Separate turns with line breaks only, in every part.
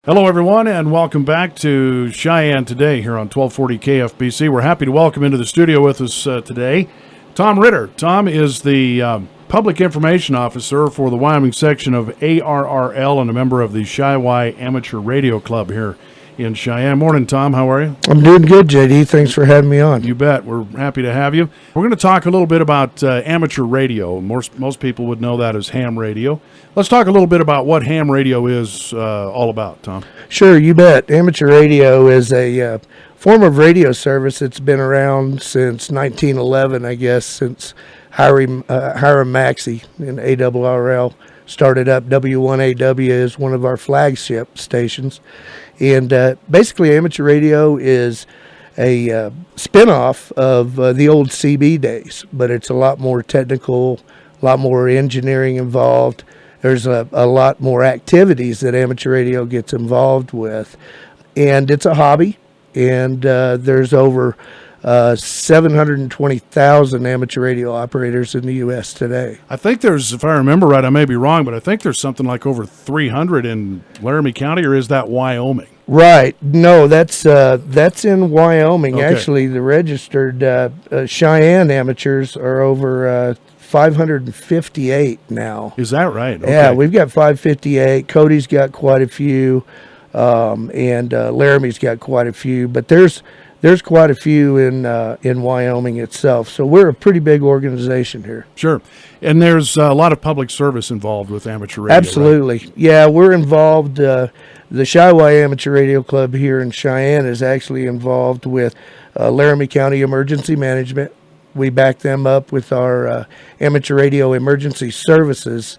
Hello, everyone, and welcome back to Cheyenne Today here on 1240 KFBC. We're happy to welcome into the studio with us today Tom Ritter. Tom is the Public Information Officer for the Wyoming section of ARRL and a member of the Cheyenne Amateur Radio Club here in Cheyenne. Morning, Tom. How are you?
I'm doing good, JD. Thanks for having me on.
You bet. We're happy to have you. We're going to talk a little bit about amateur radio. Most people would know that as ham radio. Let's talk a little bit about what ham radio is all about, Tom.
Sure, you bet. Amateur radio is a form of radio service that's been around since 1911, I guess, since Hiram Maxey in ARRL started up. W1AW is one of our flagship stations. And basically, amateur radio is a spinoff of the old CB days, but it's a lot more technical, a lot more engineering involved. There's a lot more activities that amateur radio gets involved with. And it's a hobby, and there's over 720,000 amateur radio operators in the U.S. today.
I think there's, if I remember right, I may be wrong, but I think there's something like over 300 in Laramie County, or is that Wyoming?
Right. No, that's in Wyoming.
Okay.
Actually, the registered Cheyenne amateurs are over 558 now.
Is that right? Okay.
Yeah, we've got 558. Cody's got quite a few, and Laramie's got quite a few. But there's quite a few in Wyoming itself. So we're a pretty big organization here.
Sure. And there's a lot of public service involved with amateur radio.
Absolutely.
Right?
Yeah, we're involved. The Cheyenne Amateur Radio Club here in Cheyenne is actually involved with Laramie County Emergency Management. We back them up with our Amateur Radio Emergency Services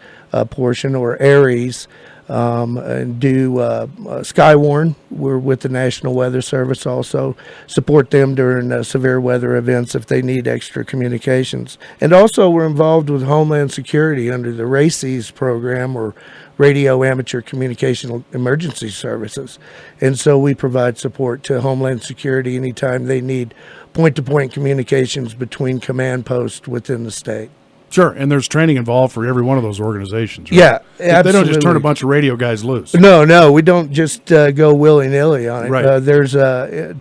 portion, or ARES, and do Skywarn. We're with the National Weather Service also. Support them during severe weather events if they need extra communications. And also we're involved with Homeland Security under the RACES program, or Radio Amateur Communication Emergency Services. And so we provide support to Homeland Security anytime they need point-to-point communications between command posts within the state.
Sure, and there's training involved for every one of those organizations, right?
Yeah, absolutely.
They don't just turn a bunch of radio guys loose.
No, we don't just go willy-nilly on it.
Right.
There's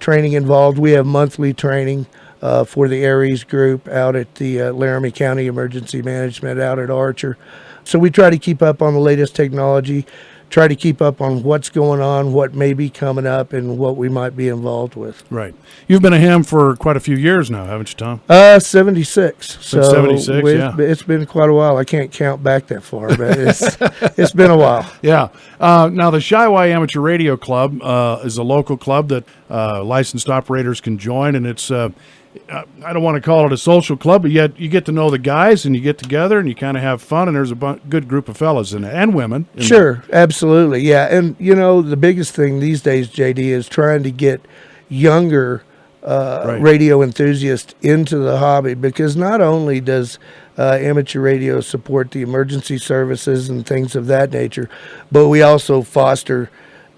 training involved. We have monthly training for the ARES group out at the Laramie County Emergency Management out at Archer. So we try to keep up on the latest technology, try to keep up on what's going on, what may be coming up, and what we might be involved with.
Right. You've been a ham for quite a few years now, haven't you, Tom?
76. So
76, yeah.
It's been quite a while. I can't count back that far, but it's been a while.
Yeah. Now, the Cheyenne Amateur Radio Club is a local club that licensed operators can join, and it's I don't want to call it a social club, but yet you get to know the guys and you get together and you kind of have fun, and there's a good group of fellas in it, and women.
Sure, absolutely, yeah. And, the biggest thing these days, JD, is trying to get younger
Right.
radio enthusiasts into the hobby, because not only does amateur radio support the emergency services and things of that nature, but we also foster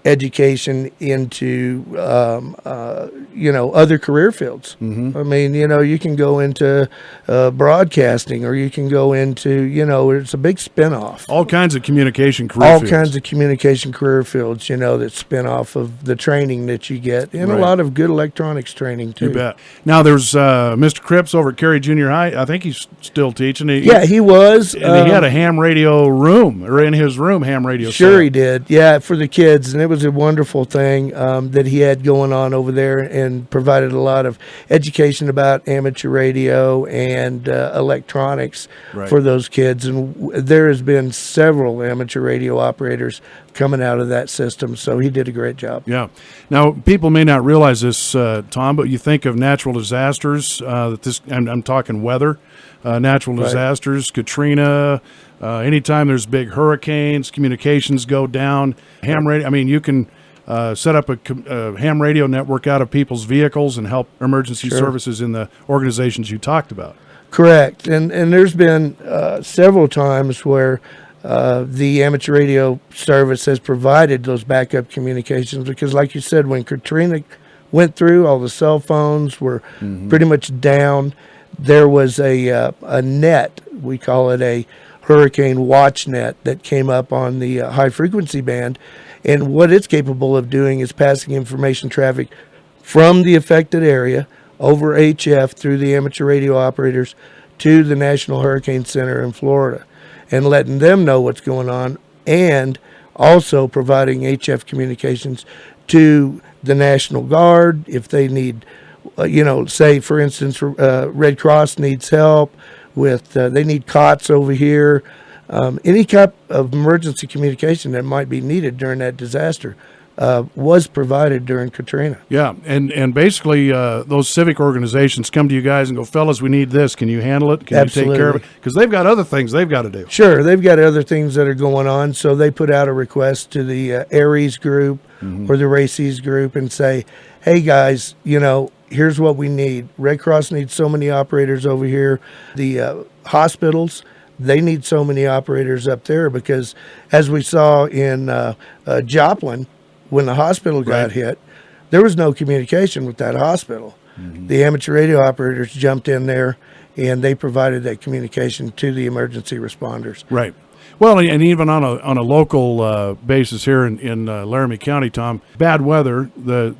education into other career fields.
Mm-hmm.
I mean, you can go into broadcasting, or you can go into, it's a big spinoff.
All kinds of communication career fields.
All kinds of communication career fields, that spin off of the training that you get, and
Right.
a lot of good electronics training too.
You bet. Now, there's Mr. Cripps over at Cary Junior High. I think he's still teaching.
Yeah, he was.
And he had a ham radio room, or in his room, ham radio.
Sure,
set.
he did. Yeah, for the kids, and it was a wonderful thing that he had going on over there, and provided a lot of education about amateur radio and electronics
Right.
for those kids. And there has been several amateur radio operators coming out of that system, so he did a great job.
Yeah. Now, people may not realize this, Tom, but you think of natural disasters. I'm talking weather, natural
Right.
disasters, Katrina. Anytime there's big hurricanes, communications go down. Ham radio. I mean, you can set up a ham radio network out of people's vehicles and help emergency
Sure.
services in the organizations you talked about.
Correct. And there's been several times where the amateur radio service has provided those backup communications, because, like you said, when Katrina went through, all the cell phones were pretty much down. There was a net, we call it a hurricane watch net, that came up on the high frequency band, And what it's capable of doing is passing information traffic from the affected area over HF through the amateur radio operators to the National Hurricane Center in Florida and letting them know what's going on, and also providing HF communications to the National Guard if they need, say, for instance, Red Cross needs help with, they need cots over here. Any type of emergency communication that might be needed during that disaster was provided during Katrina.
Yeah, and basically those civic organizations come to you guys and go, fellas, we need this. Can you handle it? Can
Absolutely.
you take care of it? Because they've got other things they've got to do.
Sure, they've got other things that are going on, so they put out a request to the Aries group or the Races group and say, hey guys, here's what we need. Red Cross needs so many operators over here. The hospitals, they need so many operators up there, because as we saw in Joplin, when the hospital got hit, there was no communication with that hospital. The amateur radio operators jumped in there, and they provided that communication to the emergency responders.
Right. Well, and even on a local basis here in Laramie County, Tom, bad weather, the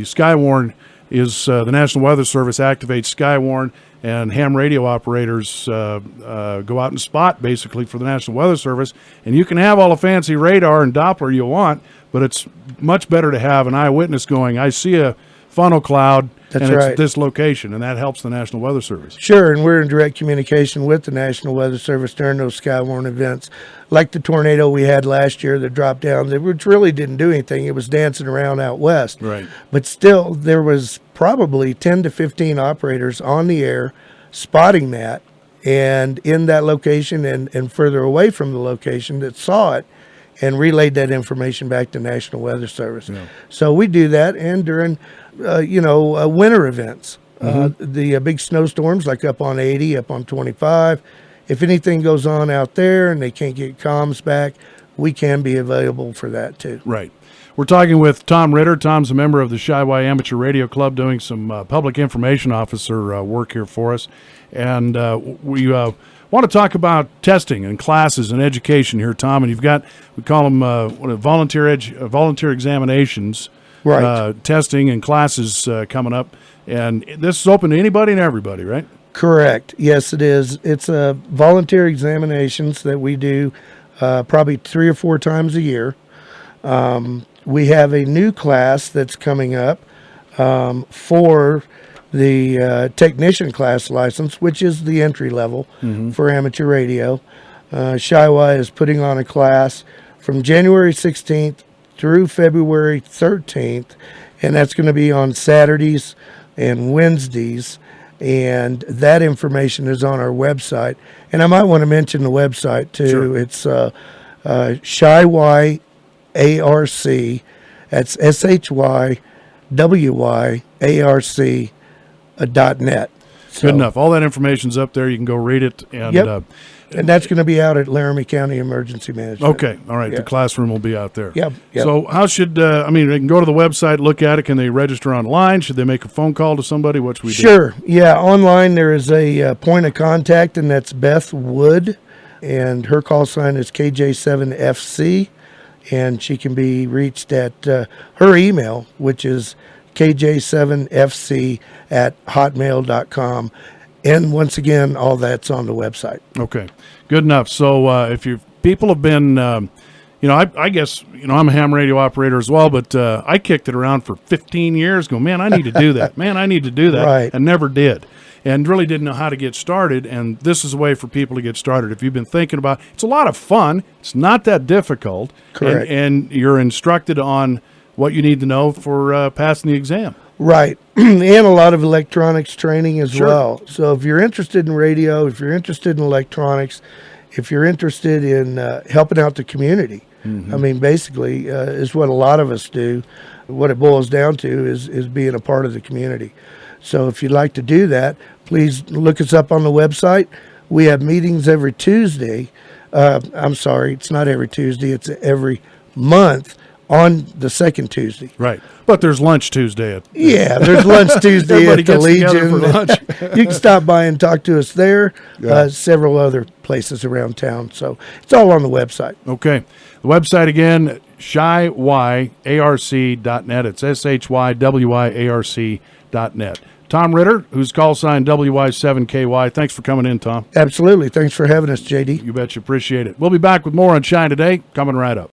Skywarn is the National Weather Service activates Skywarn, and ham radio operators go out and spot basically for the National Weather Service. And you can have all the fancy radar and Doppler you want, but it's much better to have an eyewitness going, I see a funnel cloud,
That's
and it's
right.
at this location, and that helps the National Weather Service.
Sure, and we're in direct communication with the National Weather Service during those Skywarn events, like the tornado we had last year that dropped down, which really didn't do anything. It was dancing around out west.
Right.
But still, there was probably 10 to 15 operators on the air spotting that, and in that location and further away from the location that saw it, and relayed that information back to National Weather Service.
Yeah.
So we do that, and during, winter events, the big snowstorms like up on 80, up on 25, if anything goes on out there and they can't get comms back, we can be available for that too.
Right. We're talking with Tom Ritter. Tom's a member of the Cheyenne Amateur Radio Club, doing some public information officer work here for us. And we want to talk about testing and classes and education here, Tom. And you've got, we call them volunteer examinations,
Right.
testing and classes coming up. And this is open to anybody and everybody, right?
Correct. Yes, it is. It's volunteer examinations that we do probably 3 or 4 times a year. We have a new class that's coming up for the technician class license, which is the entry level for amateur radio. Cheyenne is putting on a class from January 16th through February 13th, and that's going to be on Saturdays and Wednesdays. And that information is on our website. And I might want to mention the website too.
Sure.
It's Cheyenne ARC, that's SHYWYARC.net.
Good enough. All that information's up there. You can go read it. And
Yep. And that's going to be out at Laramie County Emergency Management.
okay, all right.
Yeah.
The classroom will be out there.
Yep.
So how should they can go to the website, look at it. Can they register online? Should they make a phone call to somebody? What should we do?
Sure. Yeah. Online, there is a point of contact, and that's Beth Wood, and her call sign is KJ7FC, and she can be reached at her email, which is kj7fc@hotmail.com. And once again, all that's on the website.
Okay, good enough. So if people have been, I guess, I'm a ham radio operator as well, but I kicked it around for 15 years. Go, man, I need to do that. Man, I need to do that.
Right.
And never did. And really didn't know how to get started. And this is a way for people to get started. If you've been thinking about it's a lot of fun. It's not that difficult.
Correct.
And you're instructed on what you need to know for passing the exam.
Right. And a lot of electronics training as
Sure.
well. So if you're interested in radio, if you're interested in electronics, if you're interested in helping out the community, I mean, basically, is what a lot of us do. What it boils down to is being a part of the community. So if you'd like to do that, please look us up on the website. We have meetings every Tuesday. I'm sorry, it's not every Tuesday. It's every month on the second Tuesday.
Right. But there's lunch Tuesday.
Yeah, there's lunch Tuesday
Everybody
at the
gets together
Legion.
for lunch.
You can stop by and talk to us there.
Yeah.
Several other places around town. So it's all on the website.
Okay. The website again, ShyYARC.net. It's ShyWYARC.net. Tom Ritter, whose call sign WY7KY. Thanks for coming in, Tom.
Absolutely. Thanks for having us, JD.
You bet you appreciate it. We'll be back with more on Shine Today, coming right up.